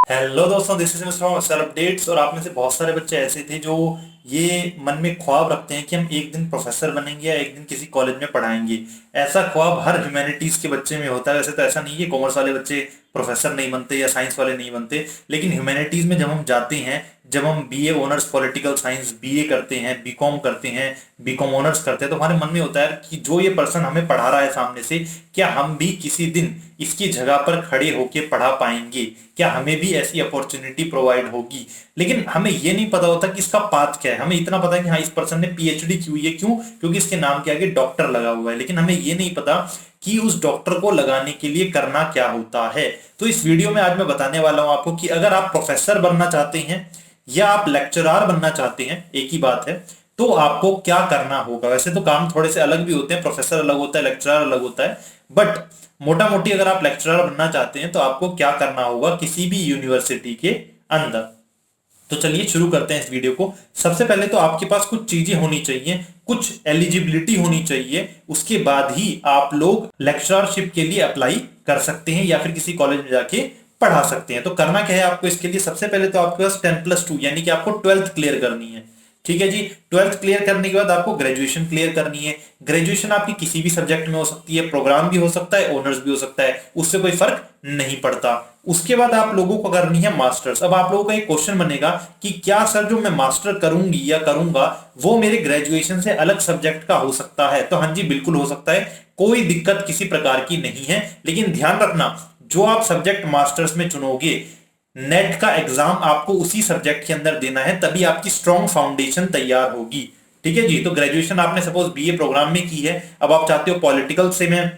Hello दोस्तों, this is mister sir updates. और आप में से बहुत सारे बच्चे ऐसे थे जो ये मन में ख्वाब रखते हैं कि हम एक दिन प्रोफेसर बनेंगे या एक दिन किसी कॉलेज में पढ़ाएंगे। ऐसा ख्वाब हर ह्यूमैनिटीज के बच्चे में होता है। वैसे तो ऐसा नहीं है कि कॉमर्स वाले बच्चे प्रोफेसर नहीं बनते या साइंस वाले नहीं बनते, लेकिन ह्यूमैनिटीज में जब हम जाते हैं, जब हम BA honours political science BA करते हैं, बीकॉम करते हैं, बीकॉम ऑनर्स करते हैं, तो हमारे मन में होता है कि जो ये पर्सन हमें पढ़ा रहा है सामने से, क्या हम भी किसी दिन इसकी जगह पर खड़े होके पढ़ा पाएंगे, क्या हमें भी ऐसी अपॉर्चुनिटी प्रोवाइड होगी। लेकिन हमें ये नहीं पता होता कि इसका पाथ क्या है। हमें इतना पता है कि हाँ, इस पर्सन ने पीएचडी की हुई है। क्यों? क्योंकि इसके नाम के आगे डॉक्टर लगा हुआ है। लेकिन हमें ये नहीं पता कि उस डॉक्टर को लगाने के लिए करना क्या होता है। तो इस वीडियो में आज मैं बताने वाला हूं आपको कि अगर आप प्रोफेसर बनना चाहते हैं या आप लेक्चरर बनना चाहते हैं, एक ही बात है, तो आपको क्या करना होगा। वैसे तो काम थोड़े से अलग भी होते हैं, प्रोफेसर अलग होता है, लेक्चरर अलग होता है, बट मोटा मोटी अगर आप लेक्चरर बनना चाहते हैं तो आपको क्या करना होगा किसी भी यूनिवर्सिटी के अंदर। तो चलिए शुरू करते हैं इस वीडियो को। सबसे पहले तो आपके पास कुछ चीजें होनी चाहिए, कुछ एलिजिबिलिटी होनी चाहिए, उसके बाद ही आप लोग लेक्चरशिप के लिए अप्लाई कर सकते हैं या फिर किसी कॉलेज में जाके पढ़ा सकते हैं। तो करना क्या है आपको इसके लिए? सबसे पहले तो आपके पास 10+2 यानी कि आपको 12th क्लियर करनी है। ठीक है जी। 12th क्लियर करने के बाद आपको ग्रेजुएशन क्लियर करनी है। ग्रेजुएशन आपकी किसी भी सब्जेक्ट में हो सकती है, प्रोग्राम भी हो सकता है, ऑनर्स भी हो सकता है, उससे कोई फर्क नहीं पड़ता। उसके बाद आप लोगों को करनी है मास्टर्स। अब आप लोगों का एक क्वेश्चन बनेगा कि क्या सर जो मैं मास्टर करूंगी या करूंगा वो मेरे ग्रेजुएशन से अलग सब्जेक्ट का हो सकता है? तो हाँ जी, बिल्कुल हो सकता है, कोई दिक्कत किसी प्रकार की नहीं है। लेकिन ध्यान रखना, जो आप सब्जेक्ट मास्टर्स में चुनोगे, नेट का एग्जाम आपको उसी सब्जेक्ट के अंदर देना है, तभी आपकी स्ट्रॉन्ग फाउंडेशन तैयार होगी। ठीक है जी। तो ग्रेजुएशन आपने सपोज बीए प्रोग्राम में की है, अब आप चाहते हो पॉलिटिकल से मैं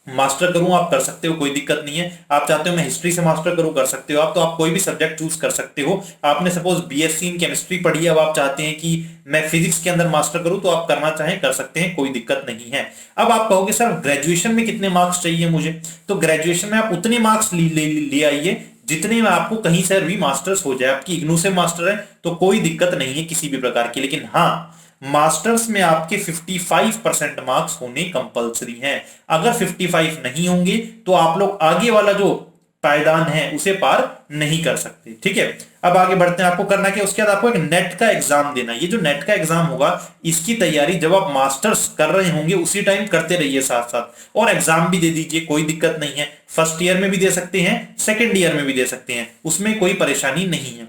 मास्टर करूं, आप कर सकते हो, कोई दिक्कत नहीं है। आप चाहते हो मैं हिस्ट्री से मास्टर करूं, कर सकते हो आप। तो आप कोई भी सब्जेक्ट चूज कर सकते हो। आपने सपोज बीएससी इन केमिस्ट्री पढ़ी है, अब आप चाहते हैं कि मैं फिजिक्स के अंदर मास्टर करूं, तो आप करना चाहें कर सकते हैं, कोई दिक्कत नहीं है। अब आप कहोगे सर ग्रेजुएशन में कितने मार्क्स चाहिए मुझे? तो ग्रेजुएशन में आप उतने मार्क्स ले आइए जितने में आपको कहीं से भी मास्टर्स हो जाए। आपकी इग्नू से मास्टर है तो कोई दिक्कत नहीं है किसी भी प्रकार की। लेकिन हाँ, मास्टर्स में आपके 55% मार्क्स होने कंपलसरी हैं। अगर 55 नहीं होंगे तो आप लोग आगे वाला जो पायदान है उसे पार नहीं कर सकते। ठीक है। अब आगे बढ़ते हैं। आपको करना क्या? उसके बाद आपको एक नेट का एग्जाम देना है। ये जो नेट का एग्जाम होगा, इसकी तैयारी जब आप मास्टर्स कर रहे होंगे उसी टाइम करते रहिए साथ साथ, और एग्जाम भी दे दीजिए, कोई दिक्कत नहीं है। फर्स्ट ईयर में भी दे सकते हैं, सेकेंड ईयर में भी दे सकते हैं, उसमें कोई परेशानी नहीं है।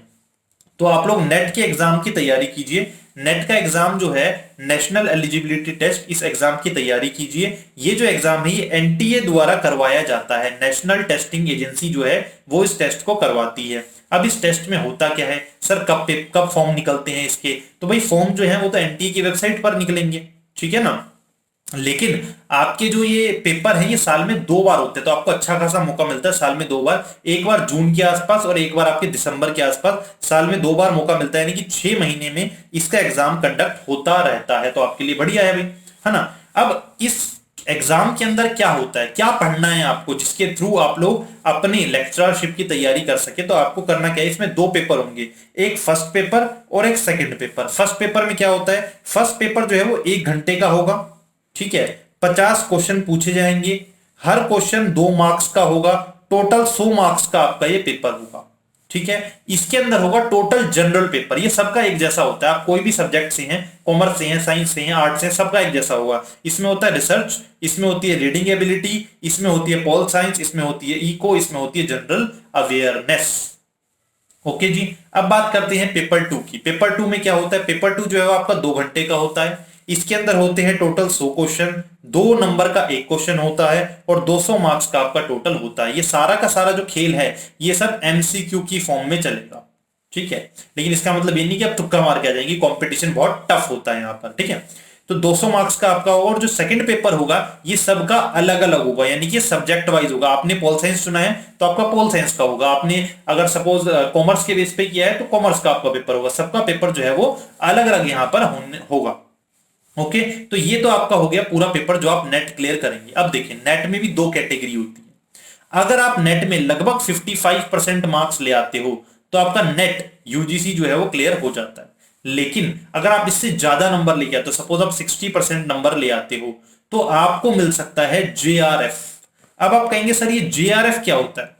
तो आप लोग नेट के एग्जाम की तैयारी कीजिए। नेट का एग्जाम जो है नेशनल एलिजिबिलिटी टेस्ट, इस एग्जाम की तैयारी कीजिए। ये जो एग्जाम है ये एनटीए द्वारा करवाया जाता है। नेशनल टेस्टिंग एजेंसी जो है वो इस टेस्ट को करवाती है। अब इस टेस्ट में होता क्या है सर, कब फॉर्म निकलते हैं इसके? तो भाई फॉर्म जो है वो तो एनटीए की वेबसाइट पर निकलेंगे, ठीक है ना। लेकिन आपके जो ये पेपर है ये साल में 2 बार होते हैं, तो आपको अच्छा खासा मौका मिलता है साल में 2 बार। एक बार जून के आसपास और एक बार आपके दिसंबर के आसपास, साल में 2 बार मौका मिलता है, यानी कि 6 महीने में इसका एग्जाम कंडक्ट होता रहता है। तो आपके लिए बढ़िया है भाई, है ना। अब इस एग्जाम के अंदर क्या होता है, क्या पढ़ना है आपको, जिसके थ्रू आप लोग अपनी लेक्चरशिप की तैयारी कर सके? तो आपको करना क्या है, इसमें 2 पेपर होंगे, एक फर्स्ट पेपर और एक सेकंड पेपर। फर्स्ट पेपर में क्या होता है, फर्स्ट पेपर जो है वो 1 घंटे का होगा। ठीक है। 50 क्वेश्चन पूछे जाएंगे, हर क्वेश्चन 2 मार्क्स का होगा, टोटल 100 मार्क्स का आपका ये पेपर होगा। ठीक है। इसके अंदर होगा टोटल जनरल पेपर, ये सबका एक जैसा होता है। आप कोई भी सब्जेक्ट से हैं, कॉमर्स से हैं, साइंस से हैं, आर्ट्स से हैं, सबका एक जैसा होगा। इसमें होता है रिसर्च, इसमें होती है रीडिंग एबिलिटी, इसमें होती है पॉल साइंस, इसमें होती है इको, इसमें होती है जनरल अवेयरनेस। ओके जी। अब बात करते हैं पेपर 2 की। पेपर 2 में क्या होता है? पेपर 2 जो है वो आपका 2 घंटे का होता है। इसके अंदर होते हैं टोटल 100 क्वेश्चन, 2 नंबर का एक क्वेश्चन होता है और 200 मार्क्स का आपका टोटल होता है। ये सारा का सारा जो खेल है ये सब एमसीक्यू की फॉर्म में चलेगा। ठीक है। लेकिन इसका मतलब ये नहीं कि आप तुक्का मार के आ जाएंगे, कंपटीशन बहुत टफ होता है यहाँ पर। ठीक है। तो 200 मार्क्स का आपका होगा, और जो सेकंड पेपर होगा ये सबका अलग अलग होगा, यानी कि सब्जेक्ट वाइज होगा। आपने पॉल साइंस चुना है तो आपका पॉल साइंस का होगा, आपने अगर सपोज कॉमर्स के बेस पे किया है तो कॉमर्स का आपका पेपर होगा। सबका पेपर जो है वो अलग अलग यहाँ पर होगा। ओके। तो ये तो आपका हो गया पूरा पेपर जो आप नेट क्लियर करेंगे। अब देखिए, नेट में भी 2 कैटेगरी होती है। अगर आप नेट में लगभग 55% मार्क्स ले आते हो तो आपका नेट यूजीसी जो है वो क्लियर हो जाता है। लेकिन अगर आप इससे ज्यादा नंबर लेके आते हो, सपोज आप 60% नंबर ले आते हो, तो आपको मिल सकता है जेआरएफ। अब आप कहेंगे सर ये जेआरएफ क्या होता है?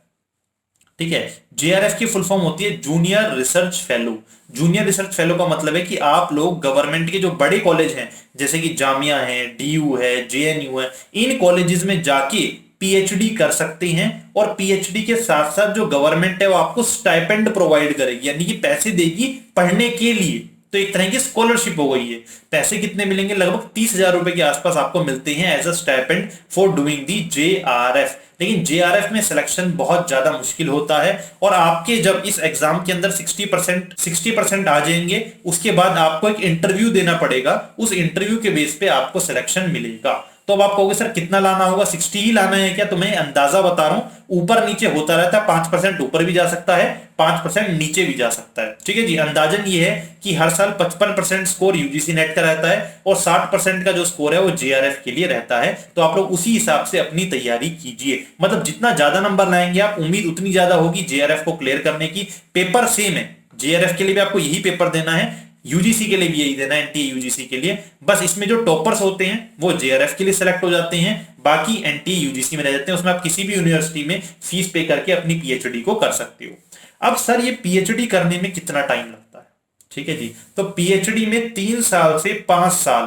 ठीक है। जेआरएफ की फुल फॉर्म होती है junior research fellow. Junior research fellow का मतलब है कि आप लोग गवर्नमेंट के जो बड़े कॉलेज हैं, जैसे कि जामिया है, डीयू है, जेएनयू है, इन कॉलेजेस में जाके पीएचडी कर सकते हैं। और पीएचडी के साथ साथ जो गवर्नमेंट है वो आपको स्टाइपेंड प्रोवाइड करेगी, यानी कि पैसे देगी पढ़ने के लिए। तो एक तरह की स्कॉलरशिप हो गई है। पैसे कितने मिलेंगे? लगभग 30,000 रुपए के आसपास आपको मिलते हैं as a stipend for doing the JRF. लेकिन जेआरएफ में सिलेक्शन बहुत ज्यादा मुश्किल होता है, और आपके जब इस एग्जाम के अंदर 60% आ जाएंगे, उसके बाद आपको एक इंटरव्यू देना पड़ेगा। उस इंटरव्यू के बेस पे आपको सिलेक्शन मिलेगा। तो अब आप कहोगे सर कितना लाना होगा, 60 ही लाना है क्या? तो मैं अंदाजा बता रहा हूं, ऊपर नीचे होता रहता है, 5% ऊपर भी जा सकता है, 5% नीचे भी जा सकता है। ठीक है जी। अंदाजन ये है कि हर साल 55% स्कोर यूजीसी नेट का रहता है, और 60% का जो स्कोर है वो जेआरएफ के लिए रहता है। तो आप लोग उसी हिसाब से अपनी तैयारी कीजिए। मतलब जितना ज्यादा नंबर लाएंगे आप, उम्मीद उतनी ज्यादा होगी जेआरएफ को क्लियर करने की। पेपर सेम है, जेआरएफ के लिए भी आपको यही पेपर देना है, यूजीसी के लिए भी यही देना है, एनटीए यूजीसी के लिए। बस इसमें जो टॉपर्स होते हैं वो जेआरएफ के लिए सेलेक्ट हो जाते हैं, बाकी एनटीए यूजीसी में रह जाते हैं। उसमें आप किसी भी यूनिवर्सिटी में फीस पे करके अपनी पीएचडी को कर सकते हो। अब सर ये पीएचडी करने में कितना टाइम लगता है? ठीक है जी। तो पीएचडी में 3 साल से 5 साल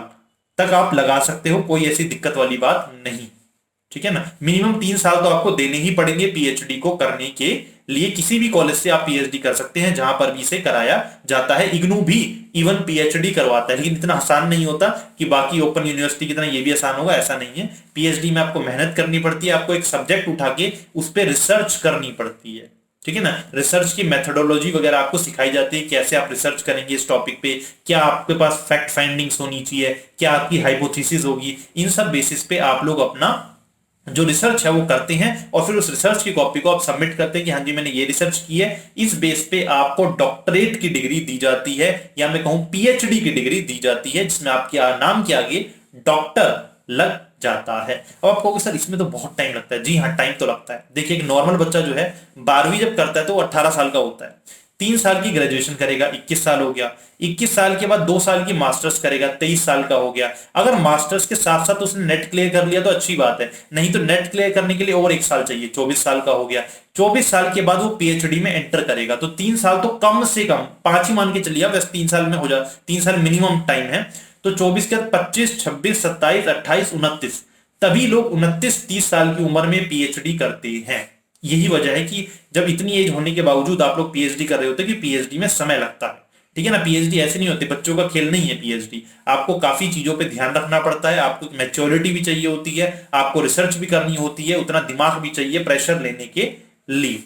तक आप लगा सकते हो, कोई ऐसी दिक्कत वाली बात नहीं। ठीक है ना। मिनिमम 3 साल तो आपको देने ही पड़ेंगे पीएचडी को करने के लिए। किसी भी कॉलेज से आप पीएचडी कर सकते हैं जहां पर भी इसे कराया जाता है। इग्नू भी इवन पीएचडी करवाता है, लेकिन इतना आसान नहीं होता कि बाकी ओपन यूनिवर्सिटी की तरह ये भी आसान होगा, ऐसा नहीं है। पीएचडी में आपको मेहनत करनी पड़ती है, आपको एक सब्जेक्ट उठा के उस पर रिसर्च करनी पड़ती है। ठीक है ना। रिसर्च की मेथोडोलॉजी वगैरह आपको सिखाई जाती है, कैसे आप रिसर्च करेंगे इस टॉपिक पे, क्या आपके पास फैक्ट फाइंडिंग्स होनी चाहिए, क्या आपकी हाइपोथेसिस होगी। इन सब बेसिस पे आप लोग अपना जो रिसर्च है वो करते हैं, और फिर उस रिसर्च की कॉपी को आप सबमिट करते हैं कि हाँ जी मैंने ये रिसर्च की है। इस बेस पे आपको डॉक्टरेट की डिग्री दी जाती है, या मैं कहूं पीएचडी की डिग्री दी जाती है, जिसमें आपके नाम के आगे डॉक्टर लग जाता है। अब आप कहोगे सर इसमें तो बहुत टाइम लगता है। जी हाँ, टाइम तो लगता है। देखिए एक नॉर्मल बच्चा जो है 12वीं जब करता है तो वो 18 साल का होता है। 3 साल की ग्रेजुएशन करेगा, 21 साल हो गया। 21 साल के बाद 2 साल की मास्टर्स करेगा, 23 साल का हो गया। अगर मास्टर्स के साथ साथ उसने नेट क्लियर कर लिया तो अच्छी बात है, नहीं तो नेट क्लियर करने के लिए और 1 साल चाहिए, 24 साल का हो गया। 24 साल के बाद वो पीएचडी में एंटर करेगा, तो 3 साल तो कम से कम 5 ही मान के चलिए, बस 3 साल में हो जाए, 3 साल मिनिमम टाइम है। तो 24 के बाद 25, 26, 27, 28, 29, तभी लोग 29-30 साल की उम्र में पीएचडी करते हैं। यही वजह है कि जब इतनी एज होने के बावजूद आप लोग पीएचडी कर रहे होते हैं कि पीएचडी में समय लगता है। ठीक है ना। पीएचडी ऐसे नहीं होती, बच्चों का खेल नहीं है पीएचडी। आपको काफी चीजों पे ध्यान रखना पड़ता है, आपको मैच्योरिटी भी चाहिए होती है, आपको रिसर्च भी करनी होती है, उतना दिमाग भी चाहिए प्रेशर लेने के लिए।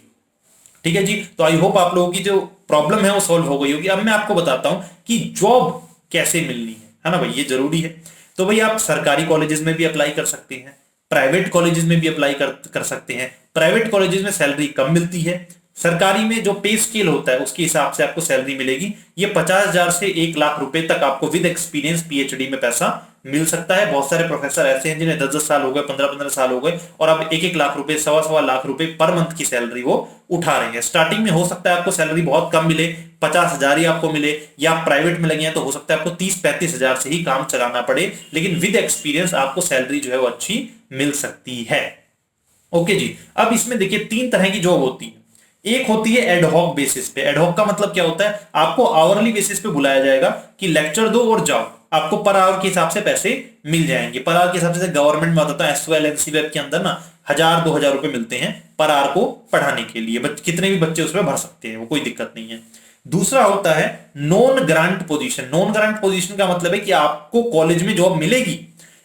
ठीक है जी। तो आई होप आप लोगों की जो प्रॉब्लम है वो सॉल्व हो गई होगी। अब मैं आपको बताता हूं कि जॉब कैसे मिलनी है ना भाई, ये जरूरी है। तो भाई आप सरकारी कॉलेजेस में भी अप्लाई कर सकते हैं, प्राइवेट कॉलेजेस में भी अप्लाई कर सकते हैं। प्राइवेट कॉलेजेस में सैलरी कम मिलती है, सरकारी में जो पे स्केल होता है उसके हिसाब से आपको सैलरी मिलेगी। ये 50,000 से 1 लाख रुपए तक आपको विद एक्सपीरियंस पीएचडी में पैसा मिल सकता है। बहुत सारे प्रोफेसर ऐसे हैं जिन्हें 10-10 साल हो गए, 15-15 साल हो गए, और अब 1-1 लाख रुपए, 1.25 लाख रुपए पर मंथ की सैलरी वो उठा रहे हैं। स्टार्टिंग में हो सकता है आपको सैलरी बहुत कम मिले, 50,000 ही आपको मिले, या प्राइवेट में लगे हैं तो हो सकता है आपको 30-35 हजार से ही काम चलाना पड़े, लेकिन विद एक्सपीरियंस आपको सैलरी जो है वो अच्छी मिल सकती है। ओके जी। अब इसमें देखिए 3 तरह की जॉब होती है। एक होती है एडहॉक बेसिस पे। एडहॉक का मतलब क्या होता है, आपको आवरली बेसिस पे बुलाया जाएगा कि लेक्चर दो और जाओ, आपको पर आवर के हिसाब से पैसे मिल जाएंगे। पर आवर के हिसाब से गवर्नमेंट में होता है एसवाईएल एनसीवेब के अंदर ना 1,000-2,000 रुपए मिलते हैं पर आवर को पढ़ाने के लिए। कितने भी बच्चे उसमें भर सकते हैं, वो कोई दिक्कत नहीं है। दूसरा होता है non grant position. Non grant position का मतलब है कि आपको कॉलेज में जॉब मिलेगी,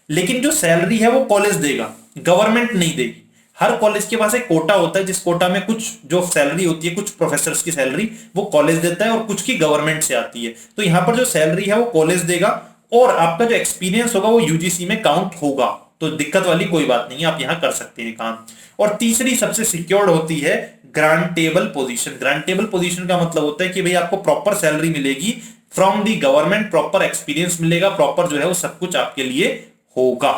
लेकिन जो सैलरी है वो कॉलेज देगा, गवर्नमेंट नहीं देगी। हर कॉलेज के पास एक कोटा होता है, जिस कोटा में कुछ जो सैलरी होती है, कुछ प्रोफेसर्स की सैलरी वो कॉलेज देता है और कुछ की गवर्नमेंट से आती है। तो यहां पर जो सैलरी है वो कॉलेज देगा, और आपका जो एक्सपीरियंस होगा वो यूजीसी में काउंट होगा। तो दिक्कत वाली कोई बात नहीं है, आप यहां कर सकते हैं काम। और तीसरी सबसे सिक्योर्ड होती है ग्रांटेबल पोजीशन। ग्रांटेबल पोजीशन का मतलब होता है कि भाई आपको प्रॉपर सैलरी मिलेगी from the government, proper experience मिलेगा, प्रॉपर जो है वो सब कुछ आपके लिए होगा।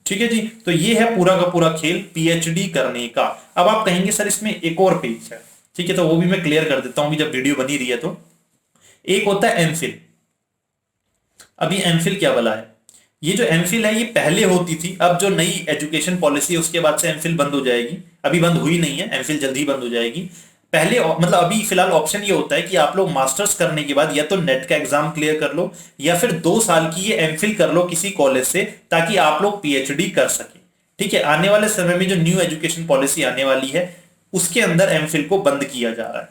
ठीक है जी। तो ये है पूरा का पूरा खेल पीएचडी करने का। अब आप कहेंगे सर इसमें एक और पेज है, ठीक है, तो वो भी मैं क्लियर कर देता हूं जब वीडियो बनी रही है। तो एक होता है एमफिल। अभी एमफिल क्या वाला है, ये जो एमफिल है ये पहले होती थी, अब जो नई एजुकेशन पॉलिसी है उसके बाद से एमफिल बंद हो जाएगी। अभी बंद हुई नहीं है, एमफिल जल्दी ही बंद हो जाएगी। पहले मतलब अभी फिलहाल ऑप्शन ये होता है कि आप लोग मास्टर्स करने के बाद या तो नेट का एग्जाम क्लियर कर लो या फिर 2 साल की ये एमफिल कर लो किसी कॉलेज से, ताकि आप लोग पीएचडी कर सके। ठीक है, आने वाले समय में जो न्यू एजुकेशन पॉलिसी आने वाली है उसके अंदर एमफिल को बंद किया जा रहा है।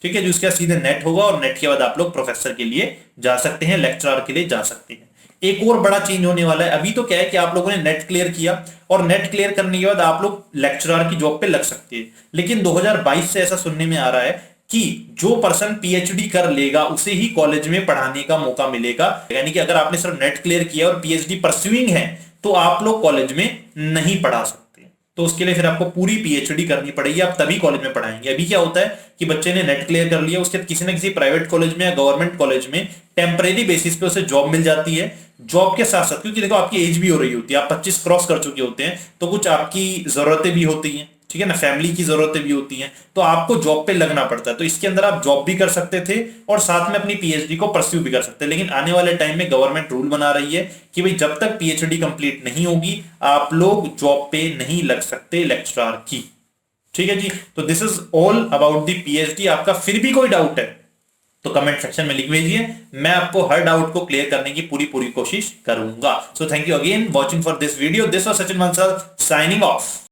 ठीक है, जो उसके बाद सीधे नेट होगा और नेट के बाद आप लोग प्रोफेसर के लिए जा सकते हैं, लेक्चरर के लिए जा सकते हैं। एक और बड़ा चेंज होने वाला है, अभी तो क्या है कि आप लोगों ने नेट क्लियर किया और नेट क्लियर करने के बाद आप लोग लेक्चरर की जॉब पे लग सकते हैं, लेकिन 2022 से ऐसा सुनने में आ रहा है कि जो पर्सन पीएचडी कर लेगा उसे ही कॉलेज में पढ़ाने का मौका मिलेगा। यानी कि अगर आपने सिर्फ नेट क्लियर किया और पीएचडी परस्यूइंग है तो आप लोग कॉलेज में नहीं पढ़ा सकते। तो उसके लिए फिर आपको पूरी पीएचडी करनी पड़ेगी, आप तभी कॉलेज में पढ़ाएंगे। अभी क्या होता है कि बच्चे ने नेट क्लियर कर लिया, उसके बाद किसी ना किसी प्राइवेट कॉलेज में या गवर्नमेंट कॉलेज में टेम्परेरी बेसिस पे उसे जॉब मिल जाती है। जॉब के साथ साथ, क्योंकि देखो आपकी एज भी हो रही होती है, आप 25 क्रॉस कर चुके होते हैं, तो कुछ आपकी जरूरतें भी होती हैं, ठीक है ना, फैमिली की जरूरतें भी होती हैं, तो आपको जॉब पे लगना पड़ता है। तो इसके अंदर आप जॉब भी कर सकते थे और साथ में अपनी पीएचडी को परस्यू भी कर सकते हैं। लेकिन आने वाले टाइम में गवर्नमेंट रूल बना रही है कि भाई जब तक पीएचडी कंप्लीट नहीं होगी आप लोग जॉब पे नहीं लग सकते लेक्चरर की। ठीक है जी, तो this is all about the PhD. आपका फिर भी कोई डाउट है तो कमेंट सेक्शन में लिख भेजिए, मैं आपको हर डाउट को क्लियर करने की पूरी कोशिश करूंगा। So thank you again watching for this video. This was Sachin Bansal signing off.